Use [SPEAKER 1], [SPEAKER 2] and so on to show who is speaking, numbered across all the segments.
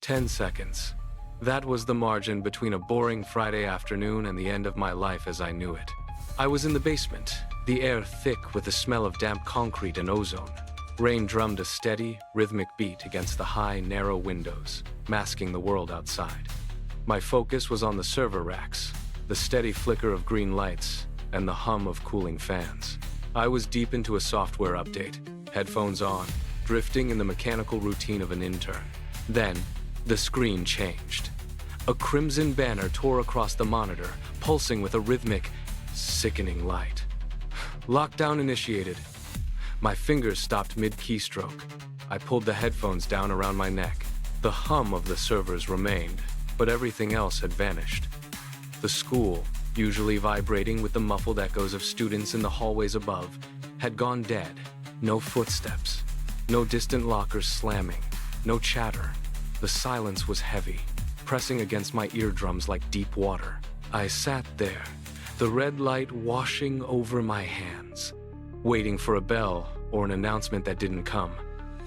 [SPEAKER 1] 10 seconds. That was the margin between a boring Friday afternoon and the end of my life as I knew it. I was in the basement, the air thick with the smell of damp concrete and ozone. Rain drummed a steady, rhythmic beat against the high, narrow windows, masking the world outside. My focus was on the server racks, the steady flicker of green lights, and the hum of cooling fans. I was deep into a software update, headphones on, drifting in the mechanical routine of an intern. Then, the screen changed. A crimson banner tore across the monitor, pulsing with a rhythmic, sickening light. Lockdown initiated. My fingers stopped mid-keystroke. I pulled the headphones down around my neck. The hum of the servers remained, but everything else had vanished. The school, usually vibrating with the muffled echoes of students in the hallways above, had gone dead. No footsteps, no distant lockers slamming, no chatter. The silence was heavy, pressing against my eardrums like deep water. I sat there, the red light washing over my hands, waiting for a bell or an announcement that didn't come.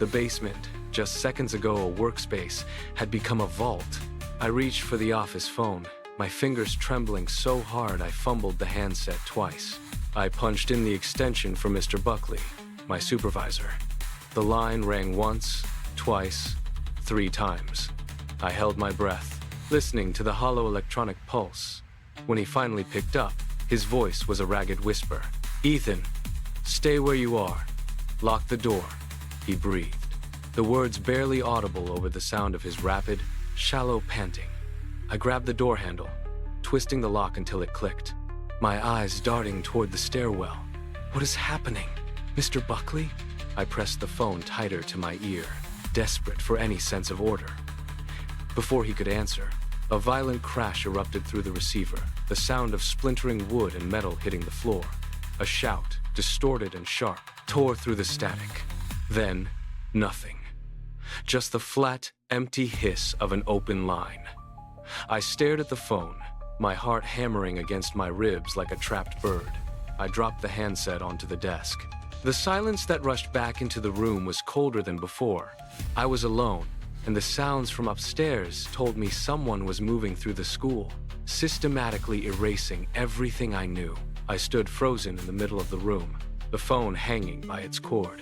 [SPEAKER 1] The basement, just seconds ago a workspace, had become a vault. I reached for the office phone, my fingers trembling so hard I fumbled the handset twice. I punched in the extension for Mr. Buckley, my supervisor. The line rang once, twice, 3 times. I held my breath, listening to the hollow electronic pulse. When he finally picked up, his voice was a ragged whisper. "Ethan, stay where you are. Lock the door," he breathed, the words barely audible over the sound of his rapid, shallow panting. I grabbed the door handle, twisting the lock until it clicked, my eyes darting toward the stairwell. "What is happening? Mr. Buckley?" I pressed the phone tighter to my ear, desperate for any sense of order. Before he could answer, a violent crash erupted through the receiver, the sound of splintering wood and metal hitting the floor. A shout, distorted and sharp, tore through the static. Then, nothing. Just the flat, empty hiss of an open line. I stared at the phone, my heart hammering against my ribs like a trapped bird. I dropped the handset onto the desk. The silence that rushed back into the room was colder than before. I was alone, and the sounds from upstairs told me someone was moving through the school, systematically erasing everything I knew. I stood frozen in the middle of the room, the phone hanging by its cord.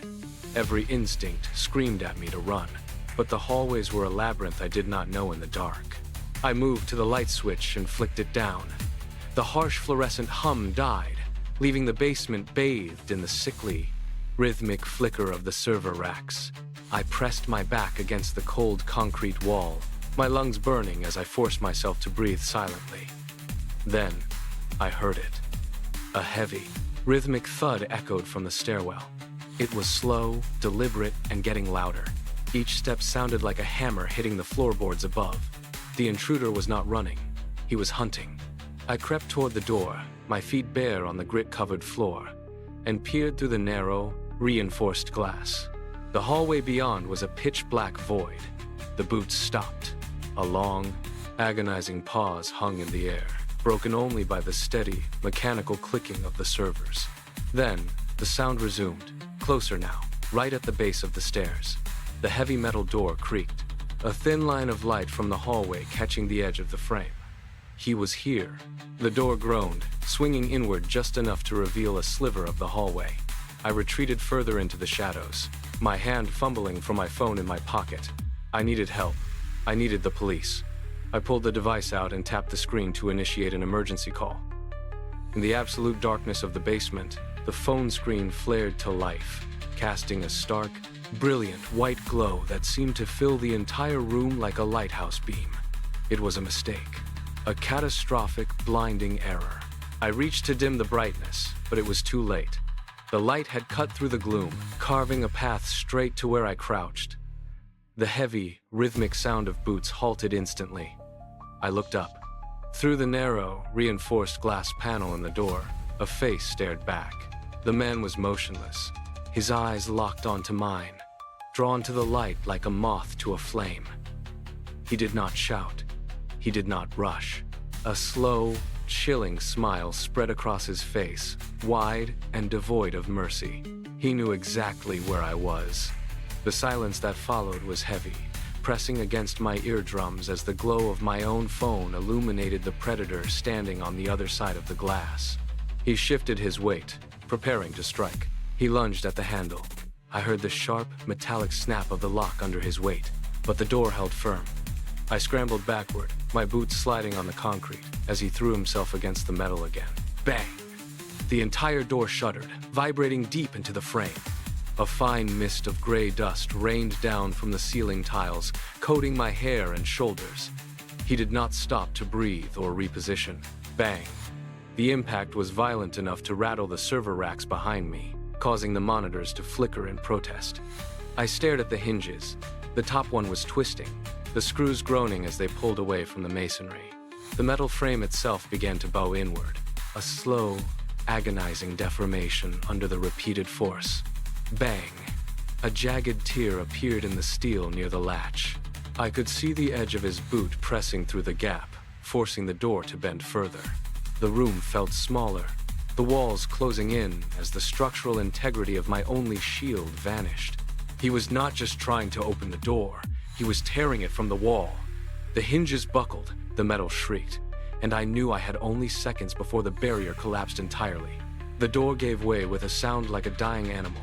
[SPEAKER 1] Every instinct screamed at me to run, but the hallways were a labyrinth I did not know in the dark. I moved to the light switch and flicked it down. The harsh fluorescent hum died, leaving the basement bathed in the sickly, rhythmic flicker of the server racks. I pressed my back against the cold concrete wall, my lungs burning as I forced myself to breathe silently. Then, I heard it. A heavy, rhythmic thud echoed from the stairwell. It was slow, deliberate, and getting louder. Each step sounded like a hammer hitting the floorboards above. The intruder was not running. He was hunting. I crept toward the door, my feet bare on the grit-covered floor, and peered through the narrow, reinforced glass. The hallway beyond was a pitch-black void. The boots stopped. A long, agonizing pause hung in the air, broken only by the steady, mechanical clicking of the servers. Then, the sound resumed, closer now, right at the base of the stairs. The heavy metal door creaked, a thin line of light from the hallway catching the edge of the frame. He was here. The door groaned, swinging inward just enough to reveal a sliver of the hallway. I retreated further into the shadows, my hand fumbling for my phone in my pocket. I needed help. I needed the police. I pulled the device out and tapped the screen to initiate an emergency call. In the absolute darkness of the basement, the phone screen flared to life, casting a stark, brilliant white glow that seemed to fill the entire room like a lighthouse beam. It was a mistake. A catastrophic, blinding error. I reached to dim the brightness, but it was too late. The light had cut through the gloom, carving a path straight to where I crouched. The heavy, rhythmic sound of boots halted instantly. I looked up. Through the narrow, reinforced glass panel in the door, a face stared back. The man was motionless, his eyes locked onto mine, drawn to the light like a moth to a flame. He did not shout. He did not rush. A slow, chilling smile spread across his face, wide and devoid of mercy. He knew exactly where I was. The silence that followed was heavy, pressing against my eardrums as the glow of my own phone illuminated the predator standing on the other side of the glass. He shifted his weight, preparing to strike. He lunged at the handle. I heard the sharp, metallic snap of the lock under his weight, but the door held firm. I scrambled backward, my boots sliding on the concrete, as he threw himself against the metal again. Bang! The entire door shuddered, vibrating deep into the frame. A fine mist of gray dust rained down from the ceiling tiles, coating my hair and shoulders. He did not stop to breathe or reposition. Bang! The impact was violent enough to rattle the server racks behind me, causing the monitors to flicker in protest. I stared at the hinges. The top one was twisting, the screws groaning as they pulled away from the masonry. The metal frame itself began to bow inward, a slow, agonizing deformation under the repeated force. Bang! A jagged tear appeared in the steel near the latch. I could see the edge of his boot pressing through the gap, forcing the door to bend further. The room felt smaller, the walls closing in as the structural integrity of my only shield vanished. He was not just trying to open the door, he was tearing it from the wall. The hinges buckled, the metal shrieked, and I knew I had only seconds before the barrier collapsed entirely. The door gave way with a sound like a dying animal,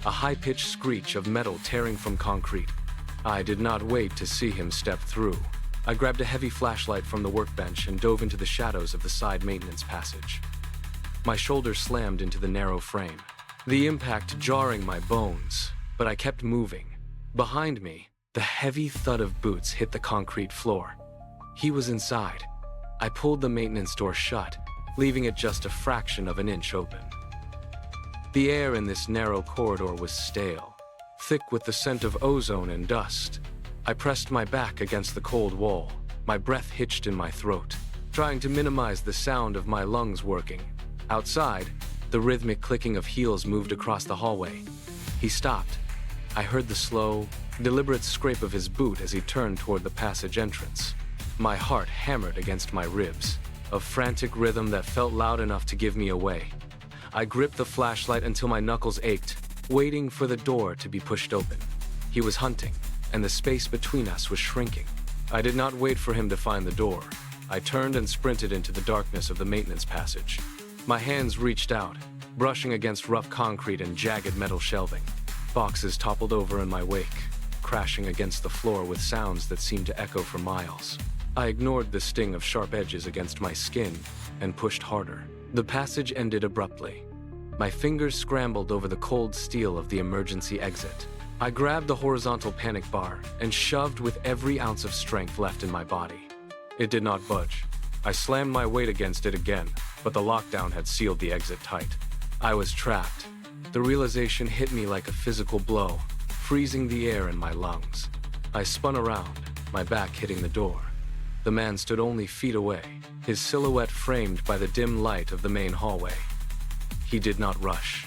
[SPEAKER 1] a high-pitched screech of metal tearing from concrete. I did not wait to see him step through. I grabbed a heavy flashlight from the workbench and dove into the shadows of the side maintenance passage. My shoulders slammed into the narrow frame, the impact jarring my bones, but I kept moving. Behind me, the heavy thud of boots hit the concrete floor. He was inside. I pulled the maintenance door shut, leaving it just a fraction of an inch open. The air in this narrow corridor was stale, thick with the scent of ozone and dust. I pressed my back against the cold wall, my breath hitched in my throat, trying to minimize the sound of my lungs working. Outside, the rhythmic clicking of heels moved across the hallway. He stopped. I heard the slow, deliberate scrape of his boot as he turned toward the passage entrance. My heart hammered against my ribs, a frantic rhythm that felt loud enough to give me away. I gripped the flashlight until my knuckles ached, waiting for the door to be pushed open. He was hunting, and the space between us was shrinking. I did not wait for him to find the door. I turned and sprinted into the darkness of the maintenance passage. My hands reached out, brushing against rough concrete and jagged metal shelving. Boxes toppled over in my wake, crashing against the floor with sounds that seemed to echo for miles. I ignored the sting of sharp edges against my skin and pushed harder. The passage ended abruptly. My fingers scrambled over the cold steel of the emergency exit. I grabbed the horizontal panic bar and shoved with every ounce of strength left in my body. It did not budge. I slammed my weight against it again, but the lockdown had sealed the exit tight. I was trapped. The realization hit me like a physical blow, freezing the air in my lungs. I spun around, my back hitting the door. The man stood only feet away, his silhouette framed by the dim light of the main hallway. He did not rush.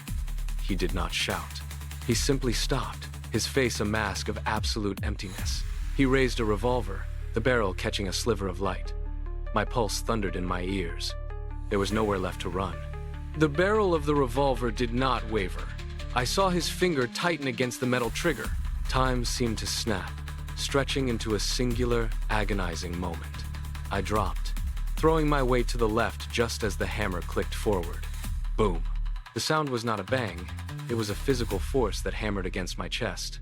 [SPEAKER 1] He did not shout. He simply stopped, his face a mask of absolute emptiness. He raised a revolver, the barrel catching a sliver of light. My pulse thundered in my ears. There was nowhere left to run. The barrel of the revolver did not waver. I saw his finger tighten against the metal trigger. Time seemed to snap, stretching into a singular, agonizing moment. I dropped, throwing my weight to the left just as the hammer clicked forward. Boom. The sound was not a bang, it was a physical force that hammered against my chest.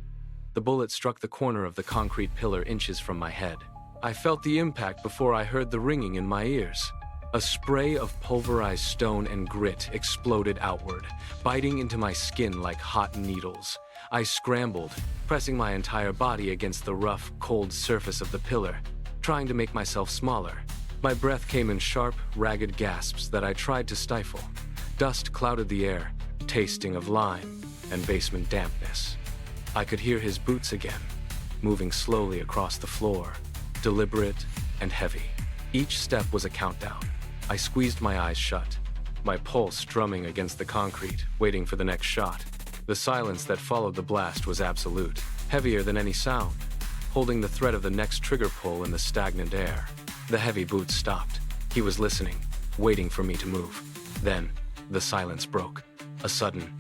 [SPEAKER 1] The bullet struck the corner of the concrete pillar inches from my head. I felt the impact before I heard the ringing in my ears. A spray of pulverized stone and grit exploded outward, biting into my skin like hot needles. I scrambled, pressing my entire body against the rough, cold surface of the pillar, trying to make myself smaller. My breath came in sharp, ragged gasps that I tried to stifle. Dust clouded the air, tasting of lime and basement dampness. I could hear his boots again, moving slowly across the floor, deliberate and heavy. Each step was a countdown. I squeezed my eyes shut, my pulse drumming against the concrete, waiting for the next shot. The silence that followed the blast was absolute, heavier than any sound, holding the threat of the next trigger pull in the stagnant air. The heavy boots stopped. He was listening, waiting for me to move. Then, the silence broke. A sudden,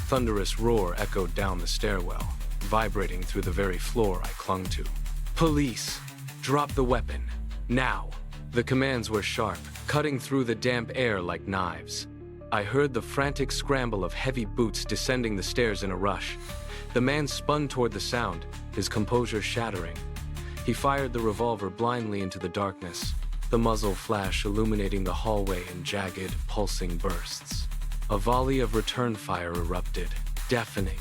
[SPEAKER 1] thunderous roar echoed down the stairwell, vibrating through the very floor I clung to. Police! Drop the weapon. Now! The commands were sharp, cutting through the damp air like knives. I heard the frantic scramble of heavy boots descending the stairs in a rush. The man spun toward the sound, his composure shattering. He fired the revolver blindly into the darkness, the muzzle flash illuminating the hallway in jagged, pulsing bursts. A volley of return fire erupted, deafening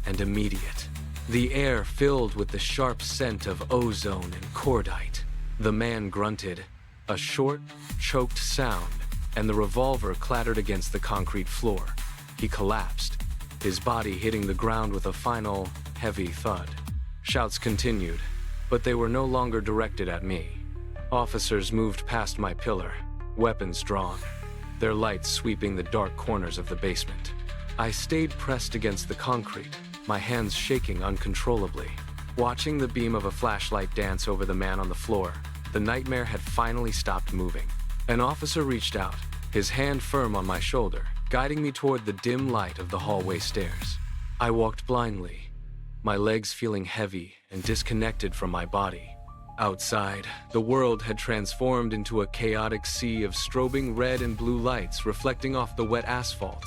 [SPEAKER 1] and immediate. The air filled with the sharp scent of ozone and cordite. The man grunted, a short, choked sound, and the revolver clattered against the concrete floor. He collapsed, his body hitting the ground with a final, heavy thud. Shouts continued, but they were no longer directed at me. Officers moved past my pillar, weapons drawn, their lights sweeping the dark corners of the basement. I stayed pressed against the concrete, my hands shaking uncontrollably. Watching the beam of a flashlight dance over the man on the floor, the nightmare had finally stopped moving. An officer reached out, his hand firm on my shoulder, guiding me toward the dim light of the hallway stairs. I walked blindly, my legs feeling heavy and disconnected from my body. Outside, the world had transformed into a chaotic sea of strobing red and blue lights reflecting off the wet asphalt.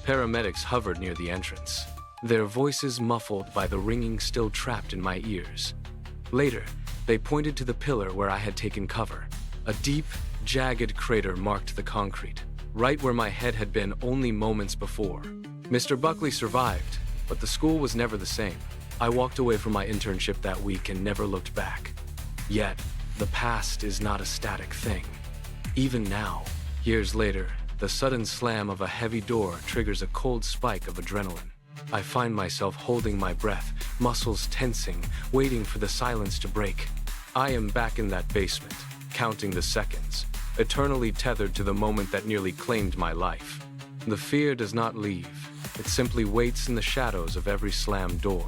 [SPEAKER 1] Paramedics hovered near the entrance, their voices muffled by the ringing still trapped in my ears. Later, they pointed to the pillar where I had taken cover. A deep, jagged crater marked the concrete, right where my head had been only moments before. Mr. Buckley survived, but the school was never the same. I walked away from my internship that week and never looked back. Yet, the past is not a static thing. Even now, years later, the sudden slam of a heavy door triggers a cold spike of adrenaline. I find myself holding my breath, muscles tensing, waiting for the silence to break. I am back in that basement, counting the seconds, eternally tethered to the moment that nearly claimed my life. The fear does not leave. It simply waits in the shadows of every slammed door.